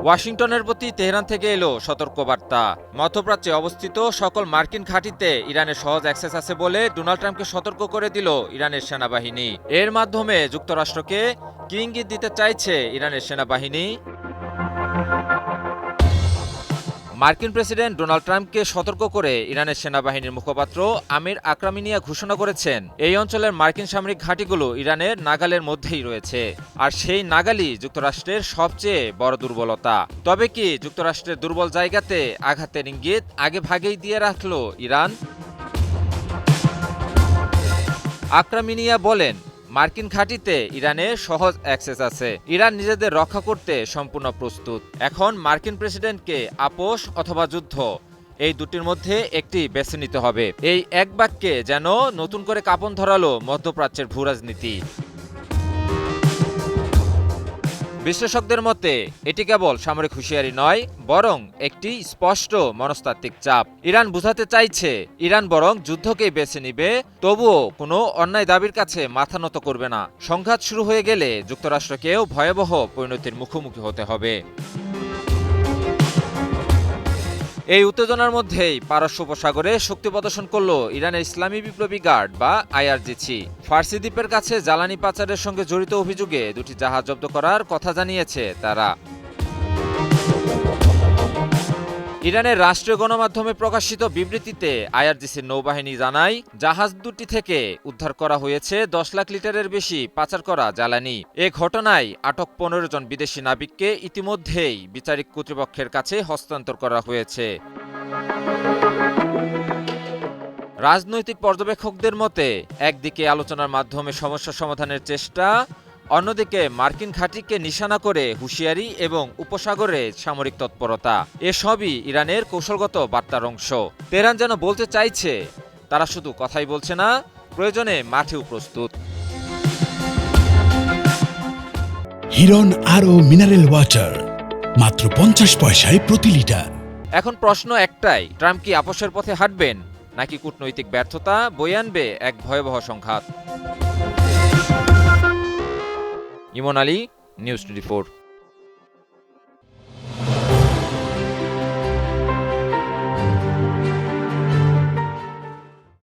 ওয়াশিংটনের প্রতি তেহরান থেকে এলো সতর্কবার্তা। মধ্যপ্রাচ্যে অবস্থিত সকল মার্কিন ঘাঁটিতে ইরানের সহজ অ্যাক্সেস আছে বলে ডোনাল্ড ট্রাম্পকে সতর্ক করে দিল ইরানের সেনাবাহিনী। এর মাধ্যমে যুক্তরাষ্ট্রকে কি ইঙ্গিত দিতে চাইছে ইরানের সেনাবাহিনী? মার্কিন প্রেসিডেন্ট ডোনাল্ড ট্রাম্পকে সতর্ক করে ইরানের সেনাবাহিনীর মুখপাত্র আমির আকরামিনিয়া ঘোষণা করেছেন, এই অঞ্চলের মার্কিন সামরিক ঘাঁটিগুলো ইরানের নাগালের মধ্যেই রয়েছে, আর সেই নাগালই যুক্তরাষ্ট্রের সবচেয়ে বড় দুর্বলতা। তবে কি যুক্তরাষ্ট্রের দুর্বল জায়গাতে আঘাতের ইঙ্গিত আগে ভাগেই দিয়ে রাখল ইরান? আকরামিনিয়া বলেন, মার্কিন ঘাঁটিতে ইরানের সহজ অ্যাক্সেস আছে, ইরান নিজেদের রক্ষা করতে সম্পূর্ণ প্রস্তুত। এখন মার্কিন প্রেসিডেন্টকে আপোষ অথবা যুদ্ধ, এই দুটির মধ্যে একটি বেছে নিতে হবে। এই এক বাক্যে যেন নতুন করে কাঁপন ধরালো মধ্যপ্রাচ্যের ভূরাজনীতি। বিশ্লেষকদের মতে এটি কেবল সামরিক হুঁশিয়ারি নয়, বরং একটি স্পষ্ট মনস্তাত্ত্বিক চাপ। ইরান বোঝাতে চাইছে ইরান বরং যুদ্ধকেই বেছে নিবে, তবুও কোনো অন্যায় দাবির কাছে মাথা নত করবে না। সংঘাত শুরু হয়ে গেলে যুক্তরাষ্ট্রকেও ভয়াবহ পরিণতির মুখোমুখি হতে হবে। এই উত্তেজনার মধ্যেই পারস্য উপসাগরে শক্তি প্রদর্শন করল ইরানের ইসলামী বিপ্লবী গার্ড বা আইআরজিসি। ফার্সি দ্বীপের কাছে জ্বালানি পাচারের সঙ্গে জড়িত অভিযোগে দুটি জাহাজ জব্দ করার কথা জানিয়েছে তারা। ইরানের রাষ্ট্রীয় গণমাধ্যমে প্রকাশিত বিবৃতিতে আইআরজিসির নৌবাহিনী জানায়, জাহাজ দুটি থেকে উদ্ধার করা হয়েছে 10 লাখ লিটারের বেশি পাচার করা জ্বালানি। এ ঘটনায় আটক 15 জন বিদেশি নাবিককে ইতিমধ্যেই বিচারিক কর্তৃপক্ষের কাছে হস্তান্তর করা হয়েছে। রাজনৈতিক পর্যবেক্ষকদের মতে একদিকে আলোচনার মাধ্যমে সমস্যা সমাধানের চেষ্টা, অন্যদিকে মার্কিন ঘাঁটিকে নিশানা করে হুঁশিয়ারি এবং উপসাগরে সামরিক তৎপরতা, এসবই ইরানের কৌশলগত বার্তার অংশ। তেহরান যেন বলতে চাইছে তারা শুধু কথাই বলছে না, প্রয়োজনে মাঠেও প্রস্তুত। হিরন আরও মিনারেল ওয়াটার মাত্র 50 পয়সায় প্রতি লিটার। এখন প্রশ্ন একটাই, ট্রাম্প কি আপোষের পথে হাঁটবেন, নাকি কূটনৈতিক ব্যর্থতা বয়ে আনবে এক ভয়াবহ সংঘাত? ইমন আলী, নিউজ 24।